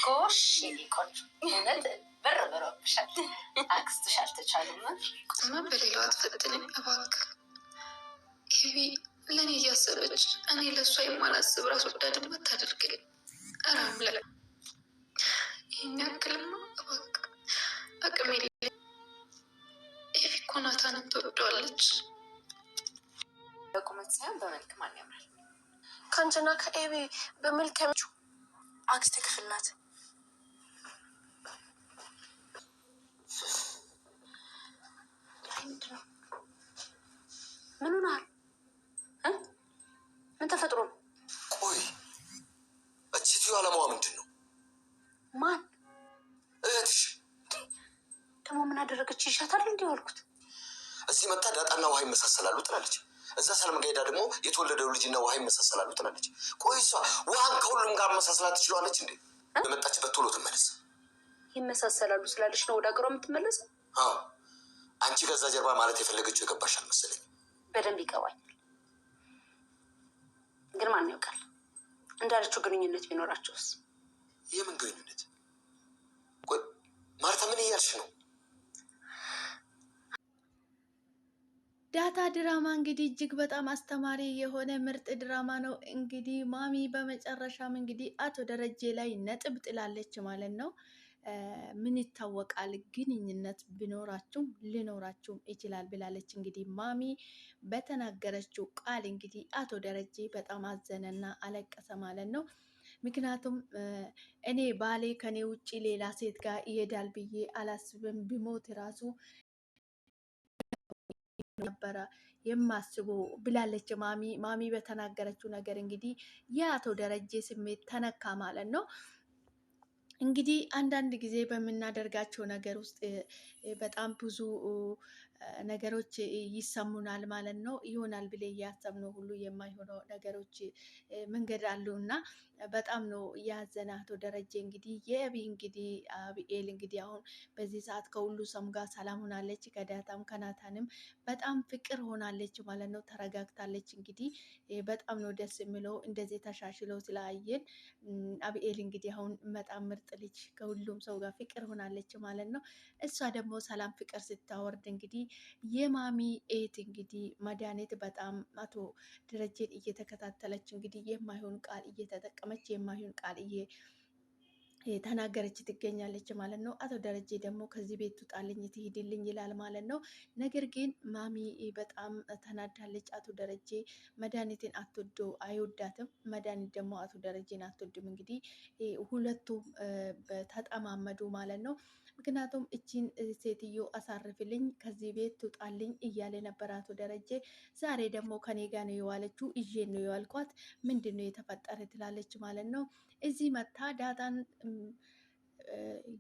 ጎሽ ቆንጆ እውነት በረበረ ብሻል አክስትሻል ተቻለና እና በሌላው አትፈትንም እባክህ። ኤቢ ለእኔ እያሰበች እኔ ለእሷ የማላስብ ራስ ወዳድን አታደርገኝ። ኧረ አምላክ ይህን ያክልማ እባክህ አቅሜ የለኝም። ኤቢ እኮ ናታንን ትወደዋለች። በቁመት ሳይሆን በመልክ ማን ያምራል? ከአንቺና ከኤቢ በመልክ አክስቴ ክፍል ናት። ምን ሆነሃል? ምን ተፈጥሮ ነው? ቆይ እቺ ሴትዮ አላማዋ ምንድን ነው? ማን? እህትሽ ደግሞ ምን አደረገች? ይሻታል እንዲህ አልኩት። እዚህ መታ ዳጣና ውሃ ይመሳሰላሉ ትላለች። እዛ ሰላም ጋር ሄዳ ደግሞ የተወለደው ልጅና ውሃ ይመሳሰላሉ ትላለች። ቆይ እሷ ውሃን ከሁሉም ጋር መሳሰላት ትችላለች እንዴ? የመጣችበት ቶሎ ትመለስ። ይመሳሰላሉ ስላለች ነው ወደ አገሯ የምትመለሰው? አዎ አንቺ ከዛ ጀርባ ማለት የፈለገችው የገባሽ አልመሰለኝ። በደንብ ይገባኛል። ግን ማን ያውቃል እንዳለችው ግንኙነት ቢኖራቸውስ? የምን ግንኙነት? ቆይ ማርታ ምን እያልሽ ነው? ዳጣ ድራማ እንግዲህ እጅግ በጣም አስተማሪ የሆነ ምርጥ ድራማ ነው። እንግዲህ ማሚ በመጨረሻም እንግዲህ አቶ ደረጀ ላይ ነጥብ ጥላለች ማለት ነው። ምን ይታወቃል ግንኙነት ቢኖራችሁም ሊኖራችሁም ይችላል ብላለች። እንግዲህ ማሚ በተናገረችው ቃል እንግዲህ አቶ ደረጀ በጣም አዘነና አለቀሰ ማለት ነው። ምክንያቱም እኔ ባሌ ከኔ ውጭ ሌላ ሴት ጋር ይሄዳል ብዬ አላስብም፣ ቢሞት ራሱ ነበረ የማስቡ ብላለች ማሚ በተናገረችው ነገር እንግዲህ የአቶ ደረጀ ስሜት ተነካ ማለት ነው። እንግዲህ አንዳንድ ጊዜ በምናደርጋቸው ነገር ውስጥ በጣም ብዙ ነገሮች ይሰሙናል ማለት ነው። ይሆናል ብለ እያሰብነው ሁሉ የማይሆነው ነገሮች መንገድ አሉ እና በጣም ነው ያዘነ አቶ ደረጀ። እንግዲህ የኤቢ እንግዲህ አቢኤል እንግዲህ አሁን በዚህ ሰዓት ከሁሉ ሰም ጋር ሰላም ሆናለች። ከዳጣም ከናታንም በጣም ፍቅር ሆናለች ማለት ነው። ተረጋግታለች። እንግዲህ በጣም ነው ደስ የሚለው እንደዚህ ተሻሽለው ስላየን። አቢኤል እንግዲህ አሁን በጣም ምርጥ ልጅ ከሁሉም ሰው ጋር ፍቅር ሆናለች ማለት ነው። እሷ ደግሞ ሰላም ፍቅር ስታወርድ እንግዲህ የማሚ ኤት እንግዲህ መድኃኒት በጣም አቶ ደረጀን እየተከታተለች እንግዲህ የማይሆን ቃል እየተጠቀመች የማይሆን ቃል ተናገረች ትገኛለች ማለት ነው። አቶ ደረጀ ደግሞ ከዚህ ቤት ትውጣልኝ ትሄድልኝ ይላል ማለት ነው። ነገር ግን ማሚ በጣም ተናዳለች። አቶ ደረጀ መድኃኒትን አትወዶ አይወዳትም፣ መድኃኒት ደግሞ አቶ ደረጀን አትወድም። እንግዲህ ሁለቱም ተጠማመዱ ማለት ነው። ምክንያቱም እቺን ሴትዮ አሳርፍልኝ ከዚህ ቤት ትውጣልኝ እያለ ነበር አቶ ደረጀ። ዛሬ ደግሞ ከኔ ጋር ነው የዋለችው፣ ይዤ ነው የዋልኳት፣ ምንድን ነው የተፈጠረ ትላለች ማለት ነው። እዚህ መታ ዳጣን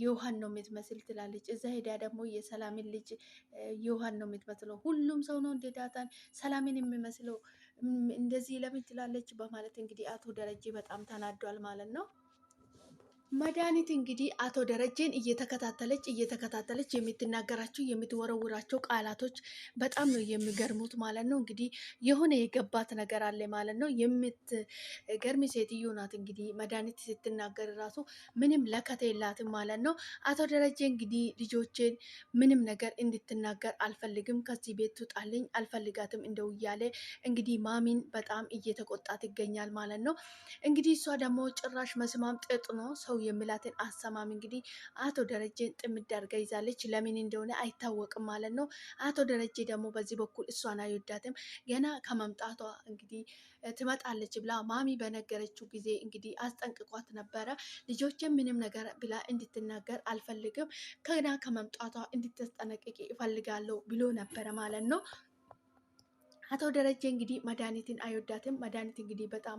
የውሃን ነው የምትመስል ትላለች። እዛ ሄዳ ደግሞ የሰላምን ልጅ የውሃን ነው የምትመስለው። ሁሉም ሰው ነው እንደ ዳጣን ሰላምን የሚመስለው እንደዚህ ለምን ትላለች በማለት እንግዲህ አቶ ደረጀ በጣም ተናዷል ማለት ነው። መድኃኒት እንግዲህ አቶ ደረጀን እየተከታተለች የምትናገራቸው የምትወረውራቸው ቃላቶች በጣም ነው የሚገርሙት ማለት ነው። እንግዲህ የሆነ የገባት ነገር አለ ማለት ነው። የምትገርም ሴትዮ ናት። እንግዲህ መድኃኒት ስትናገር ራሱ ምንም ለከት የላትም ማለት ነው። አቶ ደረጀ እንግዲህ ልጆችን ምንም ነገር እንድትናገር አልፈልግም፣ ከዚህ ቤት ትውጣልኝ፣ አልፈልጋትም እንደው እያለ እንግዲህ ማሚን በጣም እየተቆጣት ይገኛል ማለት ነው። እንግዲህ እሷ ደግሞ ጭራሽ መስማም ጥጥ ነው ሰው የሚላትን አሰማም። እንግዲህ አቶ ደረጀን ጥምድ አድርጋ ይዛለች። ለምን እንደሆነ አይታወቅም ማለት ነው። አቶ ደረጀ ደግሞ በዚህ በኩል እሷን አይወዳትም። ገና ከመምጣቷ እንግዲህ ትመጣለች ብላ ማሚ በነገረችው ጊዜ እንግዲህ አስጠንቅቋት ነበረ። ልጆችን ምንም ነገር ብላ እንድትናገር አልፈልግም፣ ገና ከመምጣቷ እንድትጠነቅቂ ይፈልጋለሁ ብሎ ነበረ ማለት ነው። አቶ ደረጀ እንግዲህ መድኃኒትን አይወዳትም። መድኃኒት እንግዲህ በጣም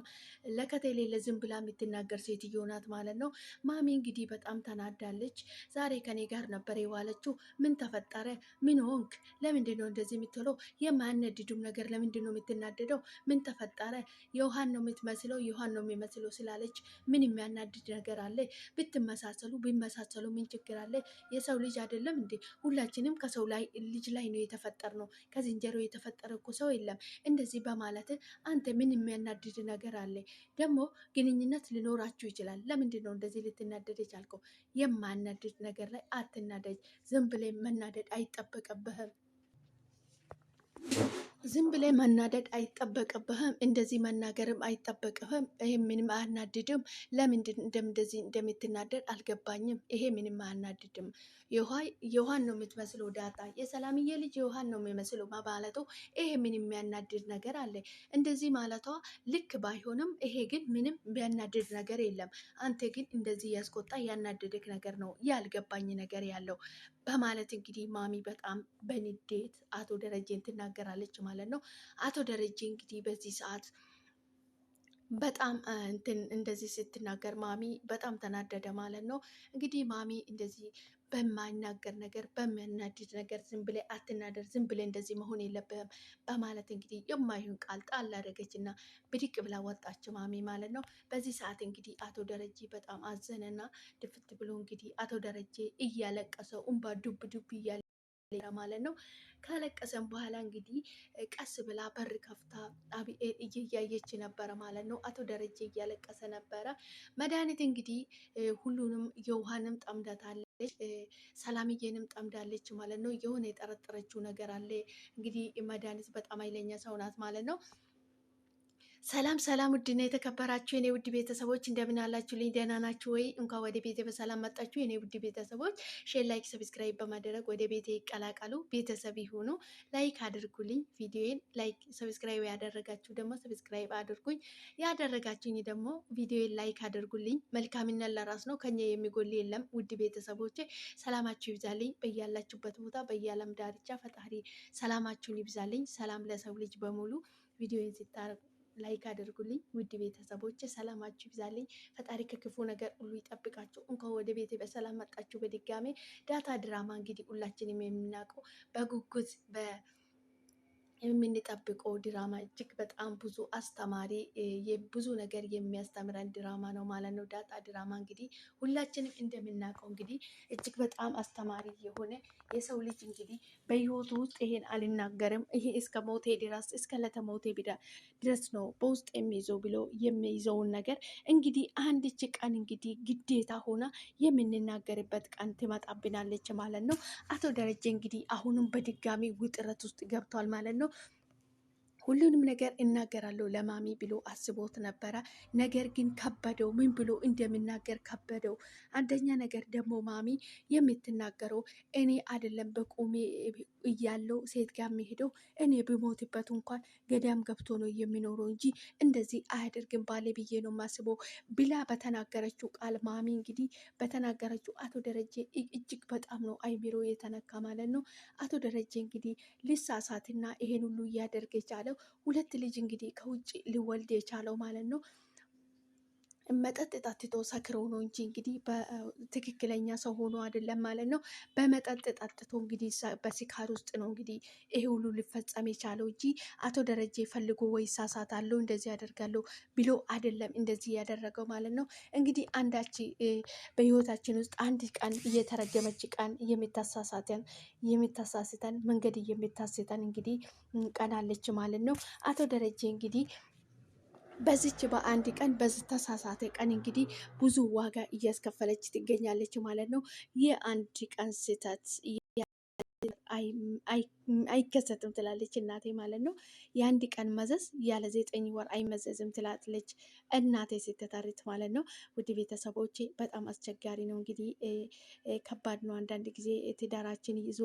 ለከት የሌለ ዝም ብላ የምትናገር ሴትዮ ናት ማለት ነው። ማሚ እንግዲህ በጣም ተናዳለች። ዛሬ ከኔ ጋር ነበር የዋለችው፣ ምን ተፈጠረ? ምን ሆንክ? ለምንድን ነው እንደዚህ የምትለው? የማያነድዱም ነገር ለምንድን ነው የምትናደደው? ምን ተፈጠረ? የውሃን ነው የምትመስለው፣ የውሃን ነው የሚመስለው ስላለች ምን የሚያናድድ ነገር አለ? ብትመሳሰሉ ቢመሳሰሉ ምን ችግር አለ? የሰው ልጅ አይደለም እንዴ? ሁላችንም ከሰው ላይ ልጅ ላይ ነው የተፈጠር ነው። ከዝንጀሮ የተፈጠረ እኮ ሰው የለም እንደዚህ በማለት አንተ ምን የሚያናድድ ነገር አለ? ደግሞ ግንኙነት ሊኖራችሁ ይችላል። ለምንድን ነው እንደዚህ ልትናደድ የቻልከው? የማያናድድ ነገር ላይ አትናደድ። ዝም ብለህ መናደድ አይጠበቅብህም። ዝም ብለህ መናደድ አይጠበቅብህም። እንደዚህ መናገርም አይጠበቅብህም። ይሄ ምንም አያናድድም። ለምንድን እንደዚህ እንደምትናደድ አልገባኝም። ይሄ ምንም አያናድድም። የውሃን ነው የምትመስለው ዳጣ፣ የሰላምዬ ልጅ የውሃን ነው የሚመስለው ማለቱ ይሄ ምን የሚያናድድ ነገር አለ? እንደዚህ ማለቷ ልክ ባይሆንም ይሄ ግን ምንም የሚያናድድ ነገር የለም። አንተ ግን እንደዚህ ያስቆጣ ያናደድክ ነገር ነው ያልገባኝ ነገር ያለው በማለት እንግዲህ ማሚ በጣም በንዴት አቶ ደረጀን ትናገራለች ማለት ነው። አቶ ደረጀ እንግዲህ በዚህ ሰዓት በጣም እንደዚህ ስትናገር ማሚ በጣም ተናደደ ማለት ነው። እንግዲህ ማሚ እንደዚህ በማይናገር ነገር በሚያናድድ ነገር ዝም ብለህ አትናደር፣ ዝም ብለህ እንደዚህ መሆን የለብህም በማለት እንግዲህ የማይሆን ቃል ጣል አደረገች እና ብድቅ ብላ ወጣች ማሚ ማለት ነው። በዚህ ሰዓት እንግዲህ አቶ ደረጀ በጣም አዘነና ድፍት ብሎ እንግዲህ አቶ ደረጀ እያለቀሰው እንባ ዱብ ዱብ እያለ ማለት ነው። ካለቀሰም በኋላ እንግዲህ ቀስ ብላ በር ከፍታ አቢኤል እያየች ነበረ ማለት ነው። አቶ ደረጀ እያለቀሰ ነበረ። መድኃኒት እንግዲህ ሁሉንም የውሃንም ጠምዳታለች፣ ሰላምዬንም ጠምዳለች ማለት ነው። የሆነ የጠረጠረችው ነገር አለ እንግዲህ መድኃኒት በጣም ኃይለኛ ሰው ናት ማለት ነው። ሰላም ሰላም፣ ውድና የተከበራችሁ የኔ ውድ ቤተሰቦች እንደምን አላችሁ? ልኝ ደህና ናችሁ ወይ? እንኳን ወደ ቤቴ በሰላም መጣችሁ የኔ ውድ ቤተሰቦች። ሼር፣ ላይክ፣ ሰብስክራይብ በማድረግ ወደ ቤቴ ይቀላቀሉ፣ ቤተሰብ ይሁኑ። ላይክ አድርጉልኝ ቪዲዮን። ላይክ ሰብስክራይብ ያደረጋችሁ ደግሞ ሰብስክራይብ አድርጉኝ፣ ያደረጋችሁኝ ደግሞ ቪዲዮን ላይክ አድርጉልኝ። መልካምነት ለራስ ነው፣ ከኛ የሚጎል የለም። ውድ ቤተሰቦቼ ሰላማችሁ ይብዛልኝ በያላችሁበት ቦታ በያለም ዳርቻ ፈጣሪ ሰላማችሁን ይብዛልኝ። ሰላም ለሰው ልጅ በሙሉ። ቪዲዮን ሲታረጉ ላይክ አድርጉልኝ ውድ ቤተሰቦች፣ ሰላማችሁ ይብዛልኝ። ፈጣሪ ከክፉ ነገር ሁሉ ይጠብቃችሁ። እንኳን ወደ ቤቴ በሰላም መጣችሁ በድጋሜ። ዳጣ ድራማ እንግዲህ ሁላችንም የምናውቀው በጉጉት የምንጠብቀው ድራማ እጅግ በጣም ብዙ አስተማሪ ብዙ ነገር የሚያስተምረን ድራማ ነው ማለት ነው። ዳጣ ድራማ እንግዲህ ሁላችንም እንደምናውቀው እንግዲህ እጅግ በጣም አስተማሪ የሆነ የሰው ልጅ እንግዲህ በህይወቱ ውስጥ ይሄን አልናገርም፣ ይሄ እስከ ሞቴ ድረስ እስከ ለተሞቴ ድረስ ነው በውስጥ የሚይዘው ብሎ የሚይዘውን ነገር እንግዲህ አንድች ቀን እንግዲህ ግዴታ ሆና የምንናገርበት ቀን ትመጣብናለች ማለት ነው። አቶ ደረጀ እንግዲህ አሁንም በድጋሚ ውጥረት ውስጥ ገብቷል ማለት ነው። ሁሉንም ነገር እናገራለሁ ለማሚ ብሎ አስቦት ነበረ። ነገር ግን ከበደው። ምን ብሎ እንደሚናገር ከበደው። አንደኛ ነገር ደግሞ ማሚ የምትናገረው እኔ አይደለም በቁሜ እያለው ሴት ጋር የሚሄደው እኔ ብሞትበት እንኳን ገዳም ገብቶ ነው የሚኖረው እንጂ እንደዚህ አያደርግም ባሌ ብዬ ነው የማስበው ብላ በተናገረችው ቃል ማሚ እንግዲህ በተናገረችው አቶ ደረጀ እጅግ በጣም ነው አይምሮ የተነካ ማለት ነው። አቶ ደረጀ እንግዲህ ልሳሳትና ይሄን ሁሉ እያደርግ የቻለው ሁለት ልጅ እንግዲህ ከውጭ ሊወልድ የቻለው ማለት ነው። መጠጥ ጠጥቶ ሰክረው ነው እንጂ እንግዲህ በትክክለኛ ሰው ሆኖ አይደለም ማለት ነው። በመጠጥ ጠጥቶ እንግዲህ በስካር ውስጥ ነው እንግዲህ ይሄ ሁሉ ሊፈጸም የቻለው እንጂ አቶ ደረጀ ፈልጎ ወይ ሳሳታለሁ እንደዚህ ያደርጋለሁ ብሎ አይደለም እንደዚህ ያደረገው ማለት ነው። እንግዲህ አንዳች በህይወታችን ውስጥ አንድ ቀን እየተረገመች ቀን የምታሳስተን መንገድ የምታስተን እንግዲህ ቀናለች ማለት ነው። አቶ ደረጀ እንግዲህ በዚች በአንድ ቀን በዚህ ተሳሳተ ቀን እንግዲህ ብዙ ዋጋ እያስከፈለች ትገኛለች ማለት ነው። የአንድ ቀን ስህተት አይከሰትም ትላለች እናቴ ማለት ነው። የአንድ ቀን መዘዝ ያለ 9 ወር አይመዘዝም ትላለች እናቴ ስትተርት ማለት ነው። ውድ ቤተሰቦቼ በጣም አስቸጋሪ ነው እንግዲህ ከባድ ነው። አንዳንድ ጊዜ ትዳራችን ይዞ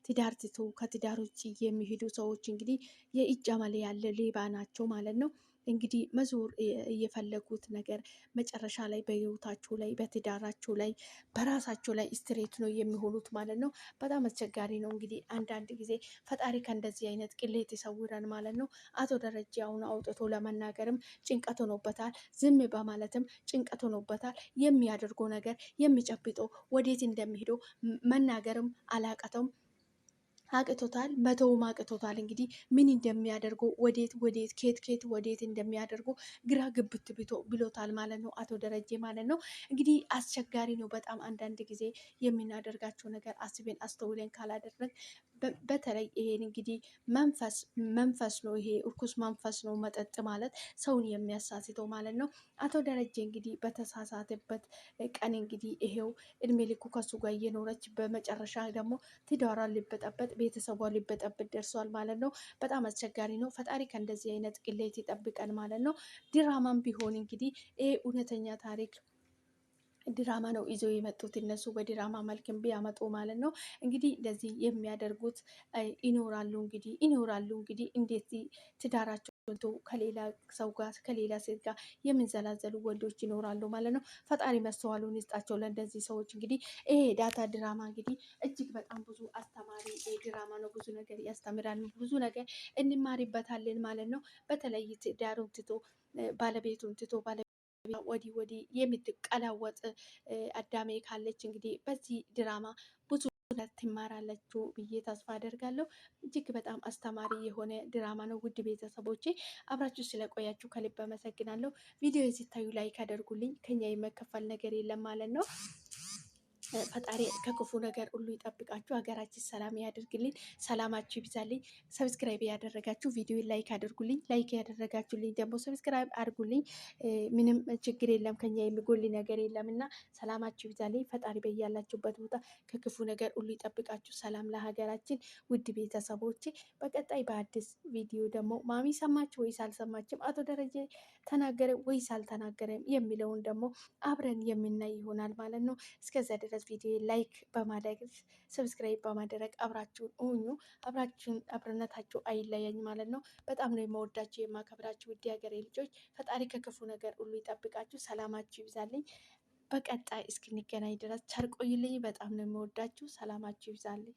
ትዳር ትቶ ከትዳር ውጭ የሚሄዱ ሰዎች እንግዲህ የእጅ አመል ያለ ሌባ ናቸው ማለት ነው። እንግዲህ መዞር እየፈለጉት ነገር መጨረሻ ላይ በህይወታችሁ ላይ በትዳራችሁ ላይ በራሳችሁ ላይ ስትሬት ነው የሚሆኑት ማለት ነው። በጣም አስቸጋሪ ነው እንግዲህ አንዳንድ ጊዜ ፈጣሪ ከእንደዚህ አይነት ቅሌት ይሰውረን ማለት ነው። አቶ ደረጀ አሁን አውጥቶ ለመናገርም ጭንቀት ሆኖበታል፣ ዝም በማለትም ጭንቀት ሆኖበታል። የሚያደርገው ነገር የሚጨብጠው ወዴት እንደሚሄደው መናገርም አላቀተውም። አቅቶታል፣ መተውም አቅቶታል። እንግዲህ ምን እንደሚያደርጉ ወዴት ኬት ወዴት እንደሚያደርጉ ግራ ግብት ብሎታል ማለት ነው አቶ ደረጀ ማለት ነው። እንግዲህ አስቸጋሪ ነው በጣም አንዳንድ ጊዜ የምናደርጋቸው ነገር አስቤን አስተውለን ካላደረግ በተለይ ይሄን እንግዲህ መንፈስ ነው፣ ይሄ እርኩስ መንፈስ ነው መጠጥ ማለት ሰውን የሚያሳስተው ማለት ነው። አቶ ደረጀ እንግዲህ በተሳሳተበት ቀን እንግዲህ ይሄው እድሜ ልኩ ከሱ ጋር እየኖረች በመጨረሻ ደግሞ ትዳሯን ሊበጠበጥ ቤተሰቧን ሊበጠበጥ ደርሷል ማለት ነው። በጣም አስቸጋሪ ነው። ፈጣሪ ከእንደዚህ አይነት ቅሌት ይጠብቀን ማለት ነው። ድራማም ቢሆን እንግዲህ ይሄ እውነተኛ ታሪክ ድራማ ነው ይዘው የመጡት እነሱ በድራማ መልክም ቢያመጡ ማለት ነው። እንግዲህ እንደዚህ የሚያደርጉት ይኖራሉ እንግዲህ እንዴት ትዳራቸው ከሌላ ሰው ጋር ከሌላ ሴት ጋር የምንዘላዘሉ ወንዶች ይኖራሉ ማለት ነው። ፈጣሪ መስተዋሉን ይስጣቸው ለእንደዚህ ሰዎች። እንግዲህ ይሄ ዳታ ድራማ እንግዲህ እጅግ በጣም ብዙ አስተማሪ ድራማ ነው። ብዙ ነገር ያስተምራል፣ ብዙ ነገር እንማሪበታለን ማለት ነው። በተለይ ትዳሩን ትቶ ባለቤቱን ትቶ ወዲህ የምትቀላወጥ አዳሜ ካለች እንግዲህ በዚህ ድራማ ብዙ ትማራለችሁ ብዬ ተስፋ አደርጋለሁ። እጅግ በጣም አስተማሪ የሆነ ድራማ ነው። ውድ ቤተሰቦቼ አብራችሁ ስለቆያችሁ ከልብ አመሰግናለሁ። ቪዲዮ ሲታዩ ላይክ አደርጉልኝ። ከኛ የመከፈል ነገር የለም ማለት ነው። ፈጣሪ ከክፉ ነገር ሁሉ ይጠብቃችሁ፣ ሀገራችን ሰላም ያደርግልኝ፣ ሰላማችሁ ይብዛልኝ። ሰብስክራይብ ያደረጋችሁ ቪዲዮ ላይክ አድርጉልኝ፣ ላይክ ያደረጋችሁልኝ ደግሞ ሰብስክራይብ አድርጉልኝ። ምንም ችግር የለም፣ ከኛ የሚጎል ነገር የለም እና ሰላማችሁ ይብዛልኝ። ፈጣሪ በያላችሁበት ቦታ ከክፉ ነገር ሁሉ ይጠብቃችሁ። ሰላም ለሀገራችን። ውድ ቤተሰቦቼ በቀጣይ በአዲስ ቪዲዮ ደግሞ ማሚ ሰማችሁ ወይስ አልሰማችም፣ አቶ ደረጀ ተናገረ ወይስ አልተናገረም የሚለውን ደግሞ አብረን የምናይ ይሆናል ማለት ነው። እስከዛ ድረስ ቪዲዮ ላይክ በማድረግ ሰብስክራይብ በማድረግ አብራችሁን ሁኑ። አብረነታችሁ አይለያኝ ማለት ነው። በጣም ነው የማወዳችሁ የማከብራችሁ ውድ ሀገሬ ልጆች። ፈጣሪ ከክፉ ነገር ሁሉ ይጠብቃችሁ፣ ሰላማችሁ ይብዛልኝ። በቀጣይ እስክንገናኝ ድረስ ቸር ቆዩልኝ። በጣም ነው የማወዳችሁ። ሰላማችሁ ይብዛልኝ።